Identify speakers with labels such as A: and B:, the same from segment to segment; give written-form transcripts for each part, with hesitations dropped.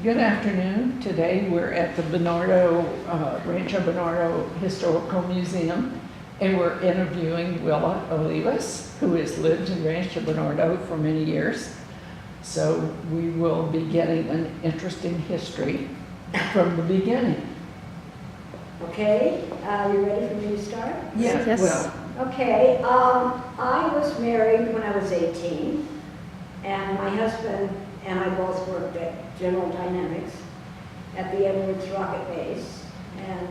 A: Good afternoon. Today we're at the Rancho Bernardo Historical Museum, and we're interviewing Willa Olivas, who has lived in Rancho Bernardo for many years. So we will be getting an interesting history from the beginning.
B: Okay, you ready for me to start?
A: Yes. Well,
B: Okay, I was married when I was 18, and my husband and I both worked at General Dynamics at the Edwards Rocket Base, and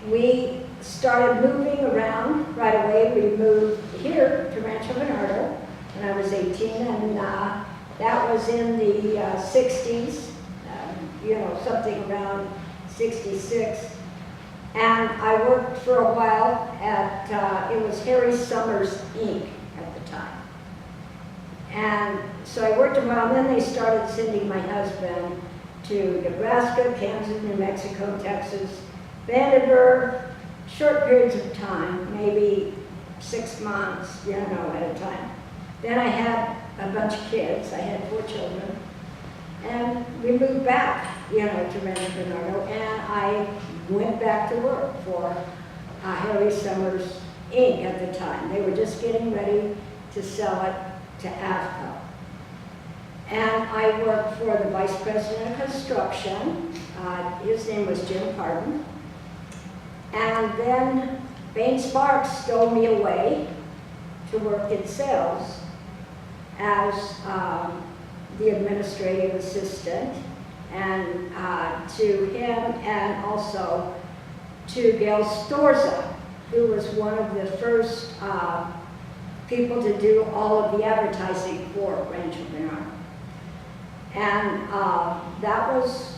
B: we started moving around right away. We moved here to Rancho Bernardo when I was 18, and that was in the 60s, something around 66. And I worked for a while at, it was Harry Summers Inc. at the time. And so I worked a while, and then they started sending my husband to Nebraska, Kansas, New Mexico, Texas, Vandenberg, short periods of time, maybe 6 months, at a time. Then I had a bunch of kids. I had 4 children. And we moved back, to Rancho Bernardo, and I went back to work for Harry Summers Inc. at the time. They were just getting ready to sell it to AVCO. And I worked for the Vice President of Construction. His name was Jim Pardon. And then Bain Sparks stole me away to work in sales as the administrative assistant, and to him, and also to Gail Storza, who was one of the first people to do all of the advertising for Rancho Bernardo. And that was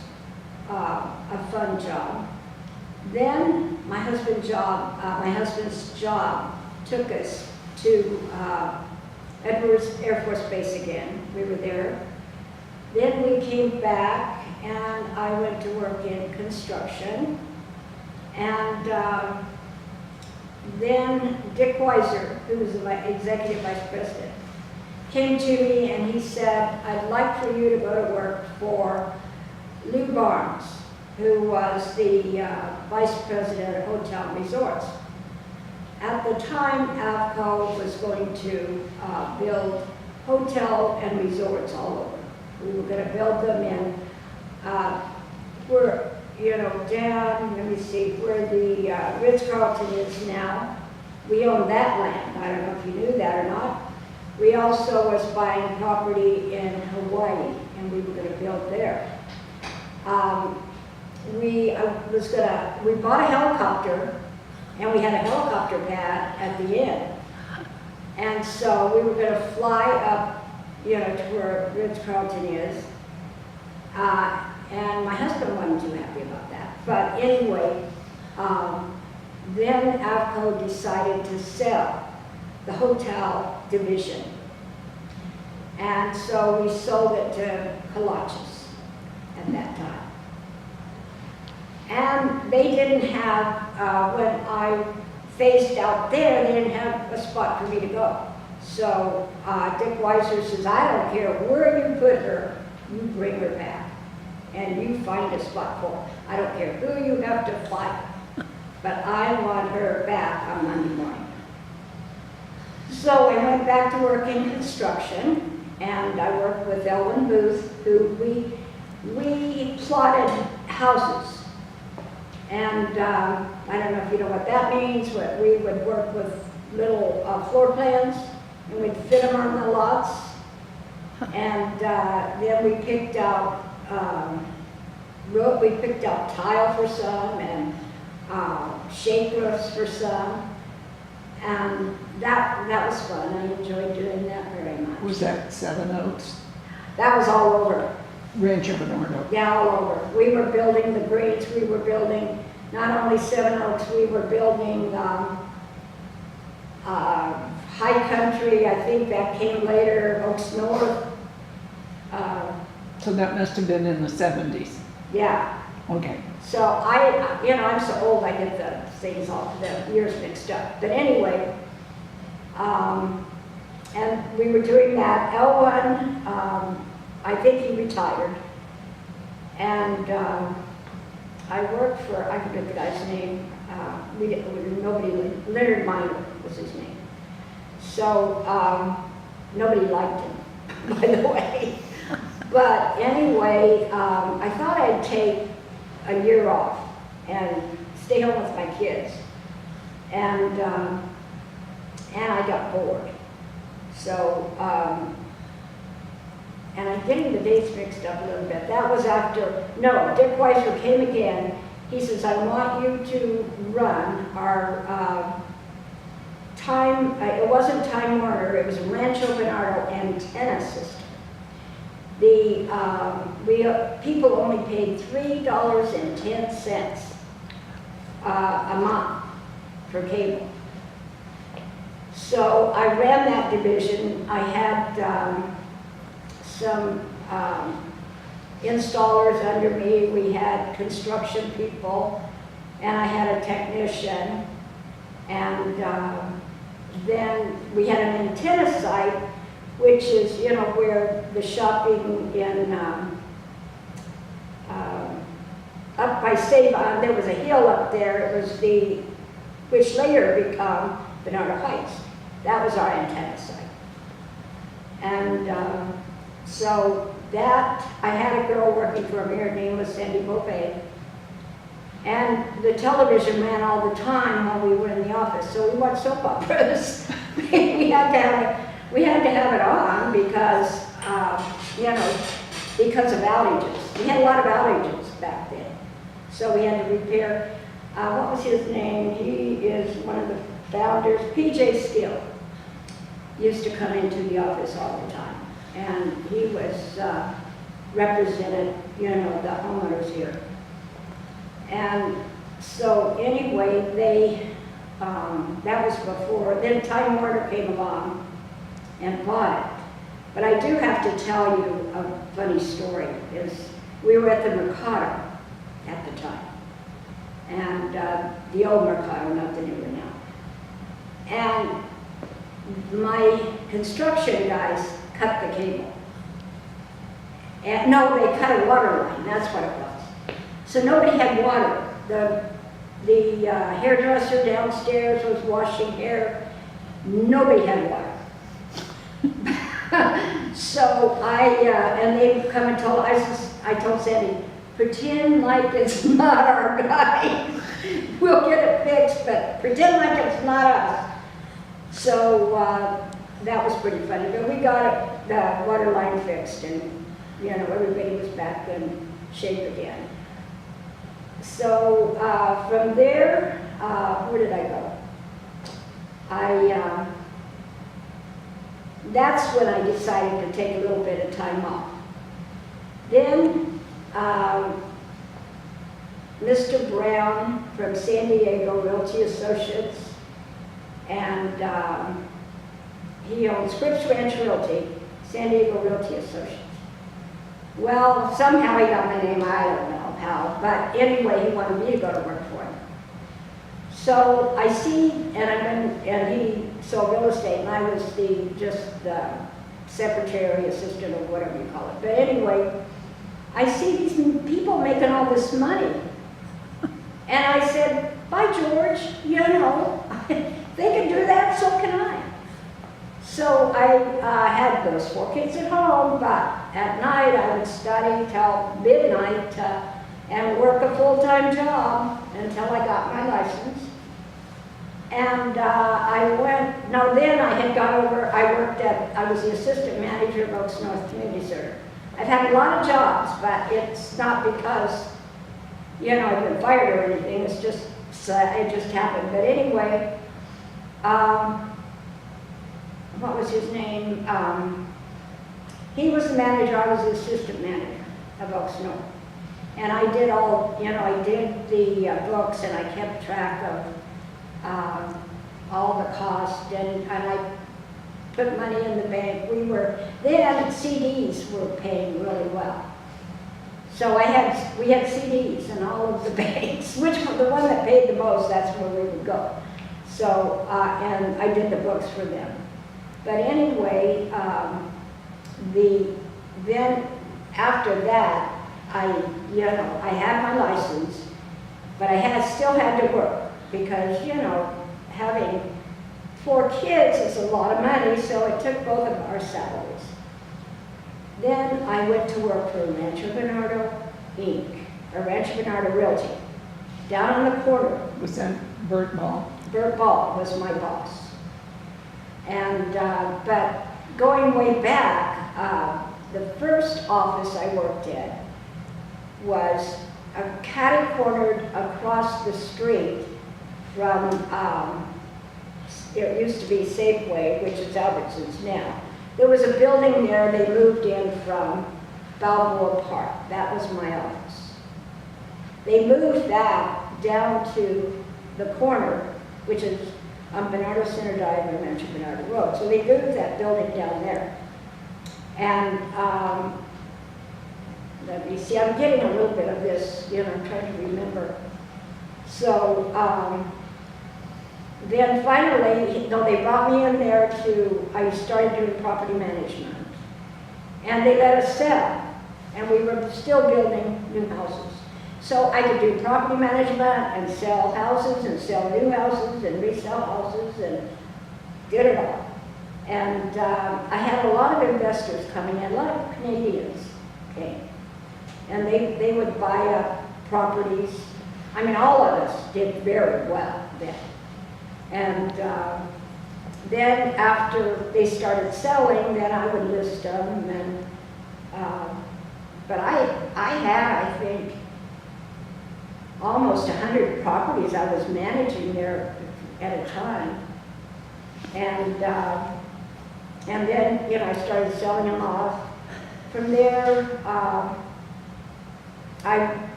B: a fun job. Then my husband's job took us to Edwards Air Force Base again. We were there. Then we came back, and I went to work in construction. And then Dick Weiser, who was the executive vice president, came to me and he said, "I'd like for you to go to work for Lou Barnes, who was the vice president of Hotel and Resorts." At the time, AVCO was going to build hotel and resorts all over. We were going to build them in down, let me see, where the Ritz-Carlton is now. We own that land. I don't know if you knew that or not. We also was buying property in Hawaii, and we were going to build there. We bought a helicopter, and we had a helicopter pad at the end. And so we were going to fly up, to where Ritz-Carlton is. And my husband wasn't too happy about that. But anyway, then AVCO decided to sell the hotel division. And so we sold it to Colachis at that time. And they didn't have, when I phased out there, they didn't have a spot for me to go. So Dick Weiser says, "I don't care where you put her, you bring her back. And you find a spot for her. I don't care who you have to fight, but I want her back on Monday morning." So I went back to work in construction, and I worked with Elwin Booth, who we plotted houses. And I don't know if you know what that means, but we would work with little floor plans, and we'd fit them on the lots. And then we picked out tile for some, and shake roofs for some. And that was fun. I enjoyed doing that very much.
A: was that Seven Oaks?
B: That was all over.
A: Rancho Bernardo.
B: Yeah, all over. We were building the Greens. We were building not only Seven Oaks, we were building High Country. I think that came later, Oaks North.
A: So that must have been in the 70s.
B: Yeah.
A: Okay.
B: So I'm so old, I get the things all, the years mixed up. But anyway, and we were doing that. L1, I think he retired. And I worked for, I forget the guy's name, Leonard Miner was his name. So nobody liked him, by the way. But anyway, I thought I'd take a year off and stay home with my kids. And I got bored. So, and I'm getting the dates mixed up a little bit. That was after, no, Dick Weiser came again. He says, I want you to run our it wasn't Time Warner, it was a Rancho Bernardo antenna system. People only paid $3.10 a month for cable. So I ran that division. I had some installers under me. We had construction people, and I had a technician. And then we had an antenna site, which is, you know, where the shopping in, up by Savon, there was a hill up there. It was which later became Bernardo Heights. That was our antenna site. And so that, I had a girl working for me, her name was Sandy Beauvais. And the television ran all the time while we were in the office, so we watched soap operas. we had to have it on because, you know, because of outages. We had a lot of outages back then. So we had to repair, what was his name? He is one of the founders, P.J. Still. Used to come into the office all the time. And he was represented, you know, the homeowners here. And so anyway, that was before, then Time Warner came along and bought it. But I do have to tell you a funny story, is we were at the Mercado at the time. And the old Mercado, not the new one now. And my construction guys cut the cable. And no, they cut a water line, that's what it was. So nobody had water. The hairdresser downstairs was washing hair. Nobody had water. So and they come and told, I told Sandy, pretend like it's not our guy. We'll get it fixed, but pretend like it's not us. So that was pretty funny. But we got the water line fixed, and you know, everybody was back in shape again. So from there, where did I go? That's when I decided to take a little bit of time off. Then Mr. Brown from San Diego Realty Associates, and he owns Scripps Ranch Realty, San Diego Realty Associates. Well, somehow he got my name, I don't know how, but anyway, he wanted me to go to work for him. So I see, and he sold real estate, and I was just the secretary, assistant, or whatever you call it. But anyway, I see these people making all this money. And I said, by George, you know, they can do that, so can I. So I had those 4 kids at home, but at night I would study till midnight and work a full-time job until I got my license. And then I had gone over, I was the assistant manager of Oaks North Community Center. I've had a lot of jobs, but it's not because, you know, I've been fired or anything, it's just, it just happened. But anyway, what was his name? He was the manager, I was the assistant manager of Oaks North. And I did all, you know, I did the books, and I kept track of all the costs, and I put money in the bank. Then CDs were paying really well. So we had CDs in all of the banks, which was the one that paid the most, that's where we would go. So, and I did the books for them. But anyway, then after that, I had my license, but I still had to work because, having 4 kids is a lot of money, so it took both of our salaries. Then I went to work for Rancho Bernardo Inc., or Rancho Bernardo Realty, down on the corner.
A: Was that Bert Ball?
B: Bert Ball was my boss. And, but going way back, the first office I worked in was catty-cornered across the street from, it used to be Safeway, which is Albertsons now. There was a building there they moved in from Balboa Park. That was my office. They moved that down to the corner, which is on Bernardo Center Drive and Rancho Bernardo Road. So they moved that building down there. And let me see, I'm getting a little bit of this, I'm trying to remember. So then finally, they brought me in there I started doing property management. And they let us sell. And we were still building new houses. So I could do property management and sell houses and sell new houses and resell houses and did it all. And I had a lot of investors coming in, a lot of Canadians came. And they would buy up properties. I mean, all of us did very well then. And then after they started selling, then I would list them. And, but I had, I think, almost 100 properties I was managing there at a time. And then, I started selling them off. From there,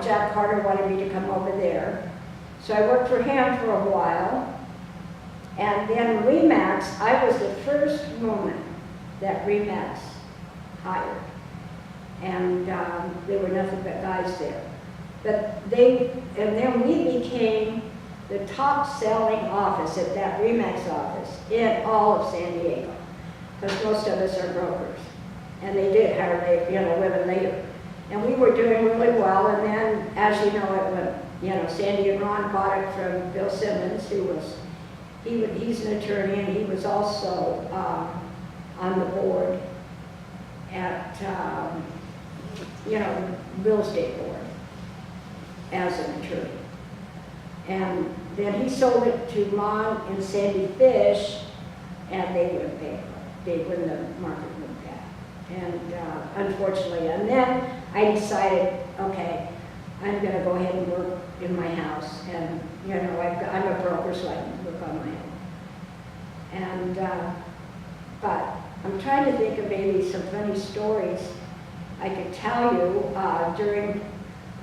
B: Jack Carter wanted me to come over there. So I worked for him for a while. And then RE/MAX, I was the first woman that RE/MAX hired. And there were nothing but guys there. But then we became the top selling office at that RE/MAX office in all of San Diego. Because most of us are brokers. And they did hire women later. And we were doing really well. And then, as you know, Sandy and Ron bought it from Bill Simmons, he's an attorney, and he was also on the board at, real estate board as an attorney. And then he sold it to Ron and Sandy Fish, and they went bankrupt. When the market went bad. And unfortunately, and then I decided, okay, I'm going to go ahead and work in my house. And, I'm a broker, so I can work on my own. And, but I'm trying to think of maybe some funny stories I could tell you during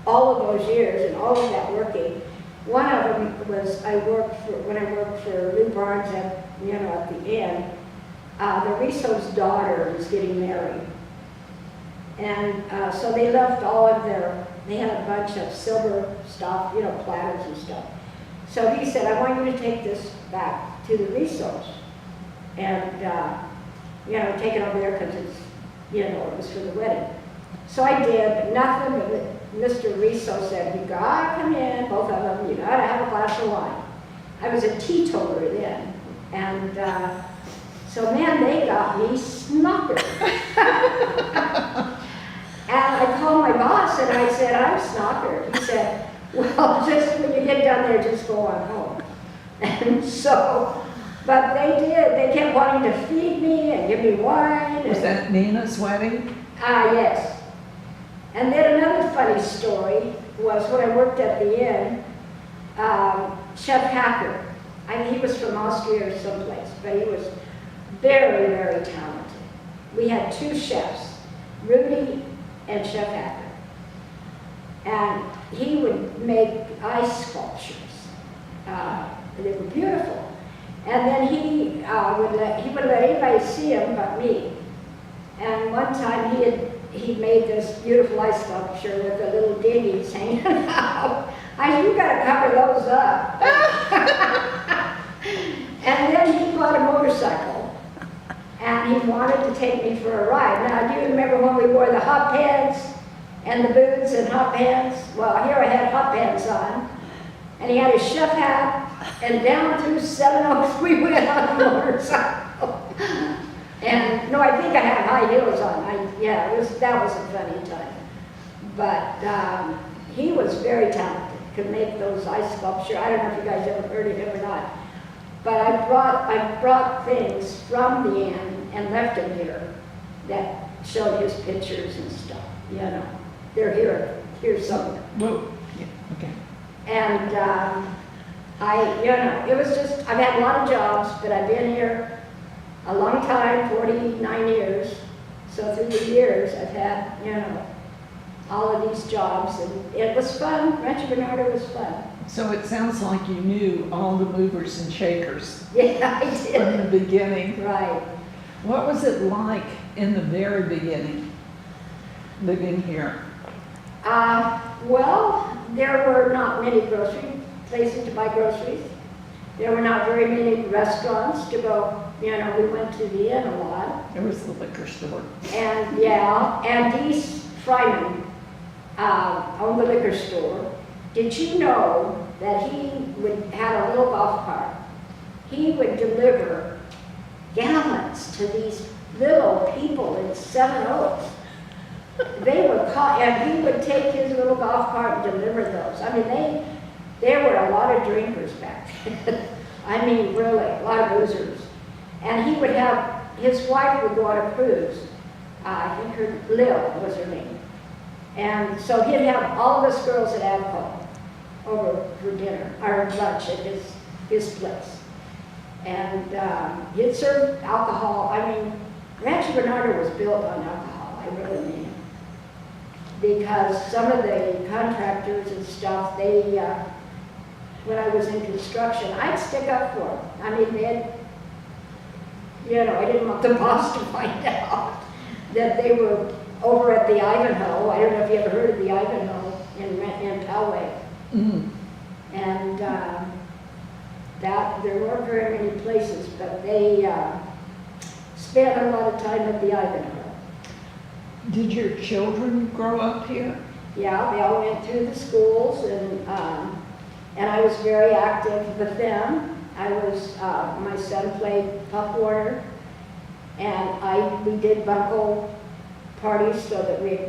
B: all of those years and all of that working. One of them was when I worked for Lou Barnes at the end. The Risso's daughter was getting married. And so they left all of they had a bunch of silver stuff, platters and stuff. So he said, I want you to take this back to the Rissos and, take it over there because it's, it was for the wedding. So I did, but nothing but Mr. Risso said, you gotta come in, both of them, you gotta have a glass of wine. I was a teetotaler then. And so, man, they got me snookered. And I called my boss and I said, I'm snookered. He said, well, just when you get down there, just go on home. And so, but they did. They kept wanting to feed me and give me wine.
A: Was that Nina's wedding?
B: Yes. And then another funny story was when I worked at the inn, Chef Hacker. He was from Austria or someplace, but he was very, very talented. We had 2 chefs, Rudy and Chef Hacker. And he would make ice sculptures. They were beautiful. And then he would let anybody see them but me. And one time he made this beautiful ice sculpture with the little dinghies hanging out. You gotta cover those up. And then he bought a motorcycle, and he wanted to take me for a ride. Now, do you remember when we wore the hot pants and the boots and hot pants. Well, here I had hot pants on, and he had his chef hat, and down through 7 Oaks we went on a motorcycle. And no, I think I had high heels on. That was a funny time. But he was very talented, could make those ice sculpture. I don't know if you guys ever heard of him or not. But I brought things from the inn and left them here that showed his pictures and stuff, you know. They're here somewhere.
A: Well, yeah, okay.
B: And it was just, I've had a lot of jobs, but I've been here a long time, 49 years. So through the years, I've had, all of these jobs, and it was fun. Rancho Bernardo was fun.
A: So it sounds like you knew all the movers and shakers.
B: Yeah, I did.
A: From the beginning.
B: Right.
A: What was it like in the very beginning, living here?
B: Well, there were not many grocery places to buy groceries. There were not very many restaurants to go, we went to the inn a lot.
A: There was the liquor store.
B: And Dees Fryman owned the liquor store. Did you know that he had a little golf cart? He would deliver gallons to these little people in 7 Oaks. They were caught, and he would take his little golf cart and deliver those. I mean, there were a lot of drinkers back then. I mean, really, a lot of boozers. And he would have, his wife would go on a cruise. I think Lil was her name. And so he'd have all of us girls at alcohol over for dinner, or lunch at his place. And he'd serve alcohol. I mean, Rancho Bernardo was built on alcohol, I really mean. Because some of the contractors and stuff, when I was in construction, I'd stick up for them. I mean, I didn't want the boss to find out that they were over at the Ivanhoe. I don't know if you ever heard of the Ivanhoe in Poway.
A: Mm-hmm.
B: And there weren't very many places, but they spent a lot of time at the Ivanhoe.
A: Did your children grow up here?
B: Yeah, they all went through the schools, and I was very active with them. My son played Pop Warner, and we did bunco parties so that we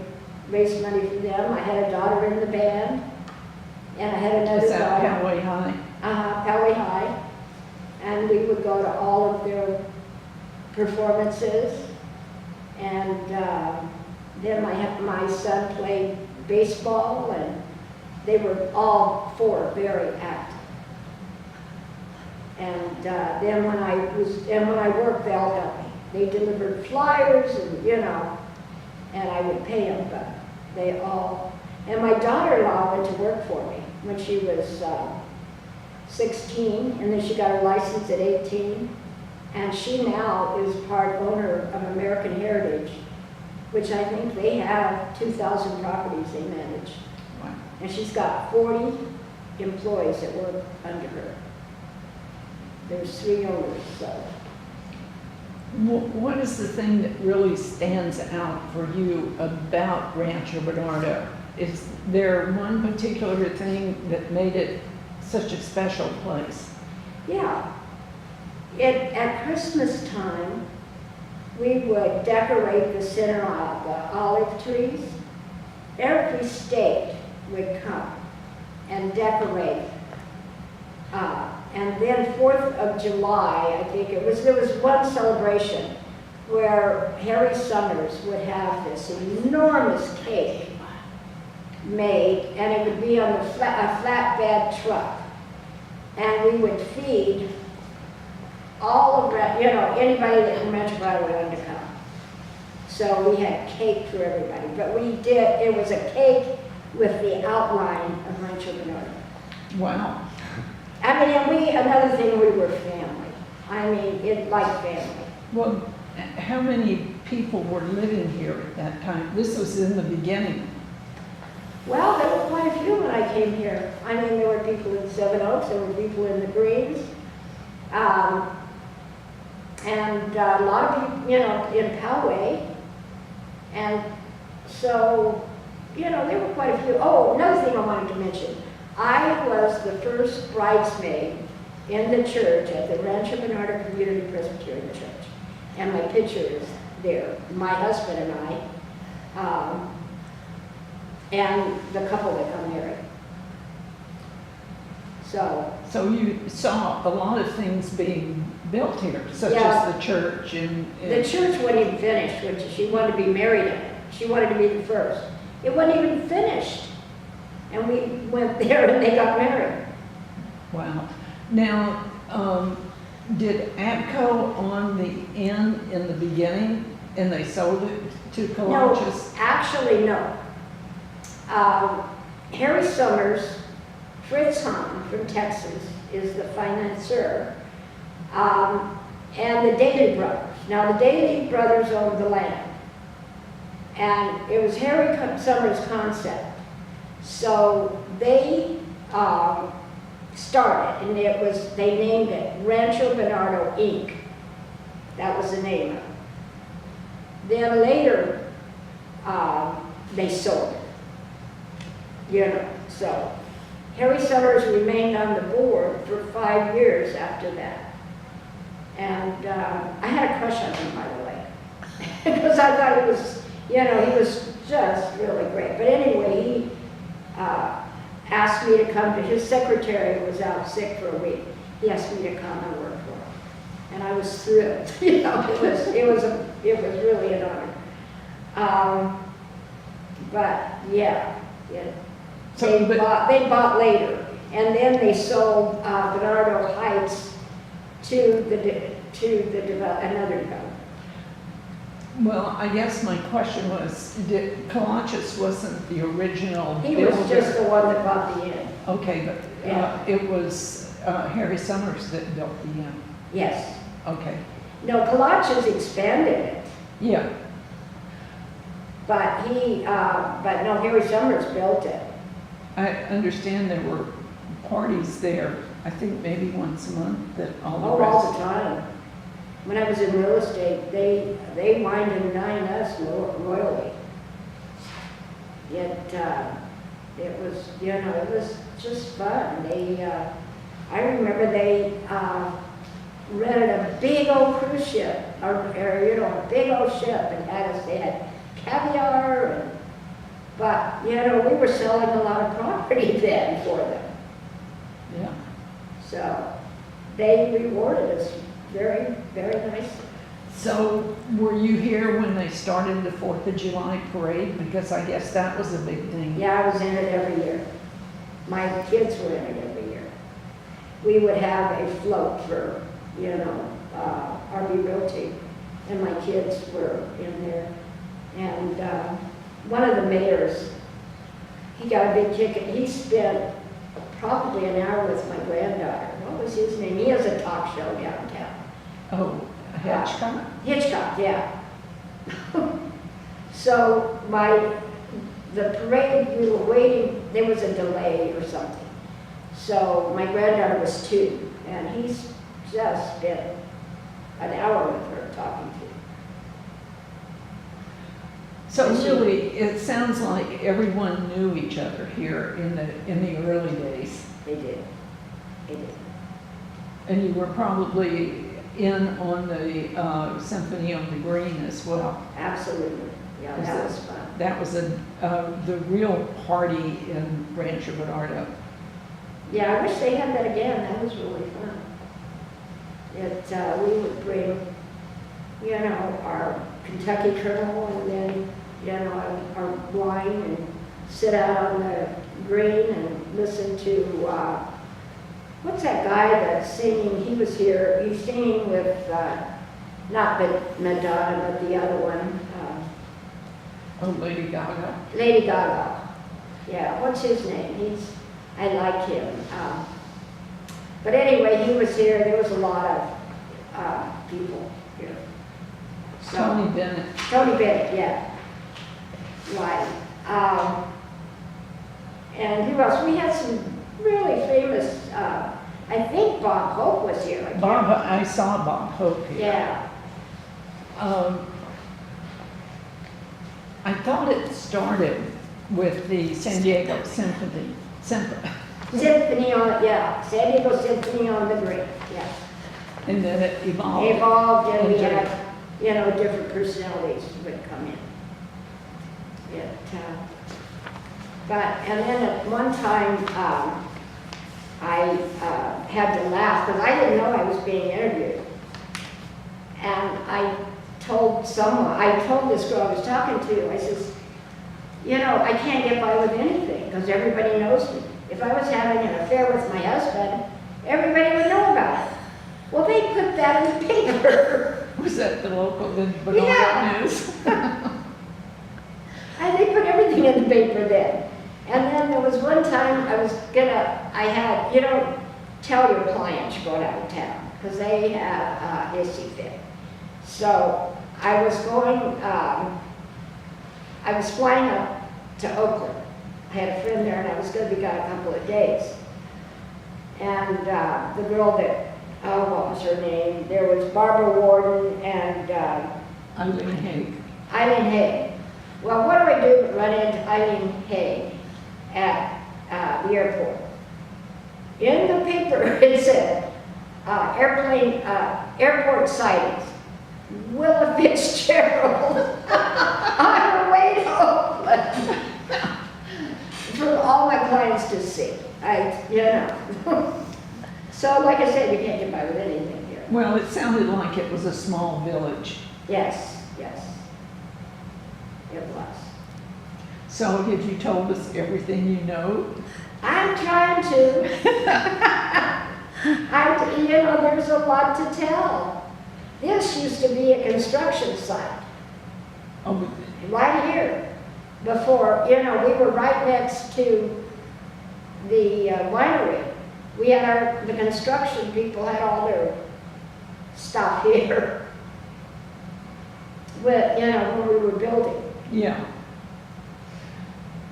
B: raised money for them. I had a daughter in the band, and I had another
A: Is that
B: daughter.
A: Poway High?
B: Poway High, and we would go to all of their performances, and then my son played baseball, and they were all 4 very active. And then when I worked, they all helped me. They delivered flyers, and I would pay them, but they all. And my daughter-in-law went to work for me when she was 16, and then she got her license at 18, and she now is part owner of American Heritage, which I think they have 2,000 properties they manage.
A: Wow.
B: And she's got 40 employees that work under her. There's 3 owners, so.
A: What is the thing that really stands out for you about Rancho Bernardo? Is there one particular thing that made it such a special place?
B: Yeah. At Christmas time, we would decorate the center aisle, the olive trees. Every state would come and decorate. And then 4th of July, I think there was one celebration where Harry Summers would have this enormous cake made, and it would be on a flatbed truck. And we would feed all of anybody that from Rancho Bernardo wanted to come. So we had cake for everybody, but it was a cake with the outline of Rancho Bernardo.
A: Wow.
B: I mean, another thing, we were family. I mean, like family.
A: Well, how many people were living here at that time? This was in the beginning.
B: Well, there were quite a few when I came here. I mean, there were people in 7 Oaks, there were people in the Greens, and a lot of people, in Poway. And so you know, there were quite a few. Oh, another thing I wanted to mention. I was the first bridesmaid in the church at the Rancho Bernardo Community Presbyterian Church. And my picture is there, my husband and I, and the couple that got married.
A: So you saw a lot of things being built here, such
B: Yeah.
A: as the church and.
B: The church wasn't even finished, which she wanted to be married in it. She wanted to be the first. It wasn't even finished. And we went there and they got married.
A: Wow. Now, did Abco on the inn in the beginning, and they sold it to
B: No,
A: Collages?
B: actually, no. Harry Summers, Fritz Hahn from Texas is the financier, and the Daly brothers. Now, the Daly brothers owned the land, and it was Harry Summers' concept. So they started, and they named it Rancho Bernardo Inc. That was the name of it. Then later, they sold it. You know, so Harry Summers remained on the board for 5 years after that. And I had a crush on him, by the way, because I thought he was, you know, he was just really great. But anyway, he asked me to come to, his secretary was out sick for a week. He asked me to come and work for him. And I was thrilled. You know, it was really an honor. But yeah,
A: So,
B: they bought later, and then they sold Bernardo Heights to another developer.
A: Well, I guess my question was, Collages wasn't the original
B: He
A: builder?
B: was just the one that bought the inn.
A: Okay, but
B: Yeah.
A: it was Harry Summers that built the inn?
B: Yes.
A: Okay.
B: No, Collages expanded it,
A: Yeah.
B: but no, Harry Summers built it.
A: I understand there were parties there, I think maybe once a month, that all the
B: All
A: residents.
B: the time. When I was in real estate, they wined and dined us royally. It was, you know, it was just fun. I remember they rented a big old cruise ship, or you know, a big old ship, and they had caviar, but, you know, we were selling a lot of property then for them.
A: Yeah.
B: So they rewarded us very, very nicely.
A: So were you here when they started the 4th of July parade? Because I guess that was a big thing.
B: Yeah, I was in it every year. My kids were in it every year. We would have a float for, you know, RB Realty, and my kids were in there. And one of the mayors, he got a big kick. He spent probably an hour with my granddaughter. What was his name? He has a talk show downtown.
A: Oh, Hitchcock?
B: Hitchcock, yeah. So the parade, we were waiting, there was a delay or something. So my granddaughter was 2, and he's just spent an hour with her talking to her.
A: So really, it sounds like everyone knew each other here in the early days.
B: They did. They did.
A: And you were probably in on the Symphony on the Green as well.
B: Absolutely. Yeah, that was fun.
A: That was the real party in Rancho Bernardo.
B: Yeah, I wish they had that again. That was really fun. We would bring, you know, our Kentucky Colonel, and then, you know, our wine, and sit out on the green and listen to, what's that guy that's singing? He was here. He's singing with, not Madonna, but the other one.
A: Oh, Lady Gaga.
B: Lady Gaga. Yeah, what's his name? I like him. But anyway, he was here. There was a lot of people here. So,
A: Tony Bennett.
B: Tony Bennett, yeah. Right. And who else? We had some really famous, I think Bob Hope was here.
A: I saw Bob Hope here.
B: Yeah.
A: I thought it started with the San Diego Symphony.
B: Symphony on, yeah, San Diego Symphony on the Green, yeah.
A: And then it evolved.
B: Evolved, and we
A: into-
B: had, you know, different personalities would come in. And then at one time, I had to laugh because I didn't know I was being interviewed. And I told this girl I was talking to, I says, you know, I can't get by with anything because everybody knows me. If I was having an affair with my husband, everybody would know about it. Well, they put that in the paper.
A: Was that the local, the Bernardo
B: Yeah.
A: News?
B: And they put everything in the paper then. And then there was one time you don't tell your clients you're going out of town because they have a hissy fit. So I was flying up to Oakland. I had a friend there and I was going to be gone a couple of days. And the girl that, what was her name? There was Barbara Warden and
A: Eileen Haig.
B: Eileen Haig. Well, what do I do but run into Eileen Haig at the airport? In the paper it said, airport sightings. Willa Fitzgerald on her way to Oakland. For all my clients to see. So like I said, you can't get by with anything here.
A: Well, it sounded like it was a small village.
B: Yes, it was.
A: So have you told us everything you know?
B: I'm trying to. There's a lot to tell. This used to be a construction site.
A: Oh,
B: Right here. Before, we were right next to the winery. We had the construction people had all their stuff here. When we were building.
A: yeah.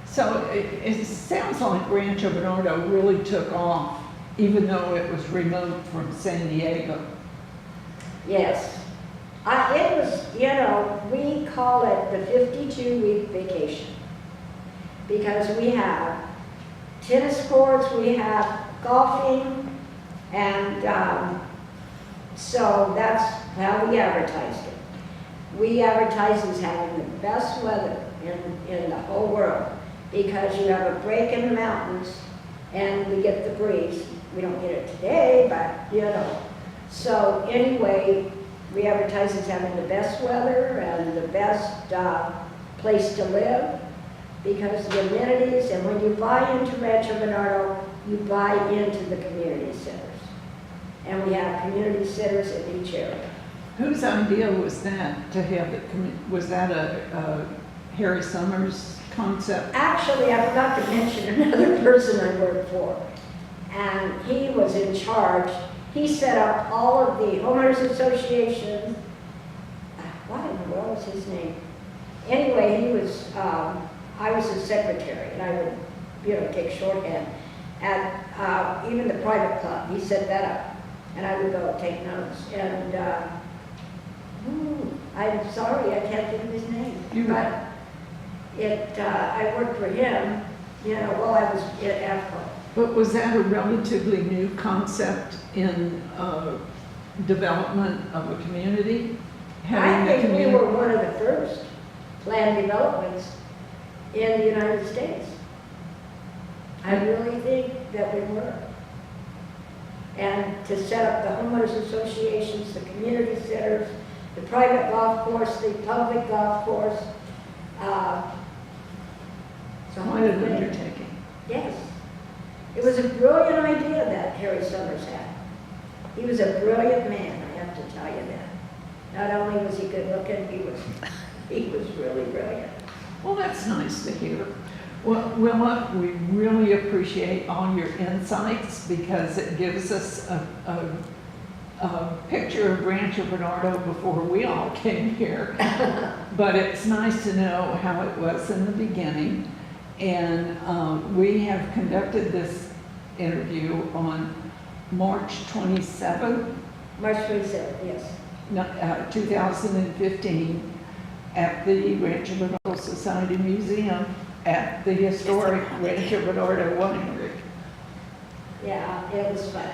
A: So it sounds like Rancho Bernardo really took off, even though it was remote from San Diego.
B: Yes. It was, we call it the 52-week vacation because we have tennis courts, we have golfing, and so that's how we advertised it. We advertised as having the best weather in the whole world because you have a break in the mountains and we get the breeze. We don't get it today, but So anyway, we advertise as having the best weather and the best place to live because the amenities, and when you buy into Rancho Bernardo, you buy into the community centers. And we have community centers in each area.
A: Whose idea was that to have it? Was that a Harry Summers concept?
B: Actually, I forgot to mention another person I worked for. And he was in charge. He set up all of the homeowners associations. What in the world was his name? Anyway, I was his secretary, and I would, take shorthand. And even the private club, he set that up. And I would go take notes. And I'm sorry, I can't think of his name. But I worked for him, while I was at AFCO.
A: But was that a relatively new concept in development of a community?
B: I think we were one of the first planned developments in the United States. I really think that we were. And to set up the homeowners associations, the community centers, the private golf course, the public golf course.
A: Quite an undertaking.
B: Yes. It was a brilliant idea that Harry Summers had. He was a brilliant man, I have to tell you that. Not only was he good looking, he was really brilliant.
A: Well, that's nice to hear. Well, Willa, we really appreciate all your insights because it gives us a picture of Rancho Bernardo before we all came here. But it's nice to know how it was in the beginning. And we have conducted this interview on March 27th.
B: March 27th, yes.
A: 2015 at the Rancho Bernardo Society Museum. at the historic Rancho Bernardo winery.
B: Yeah, it was fun.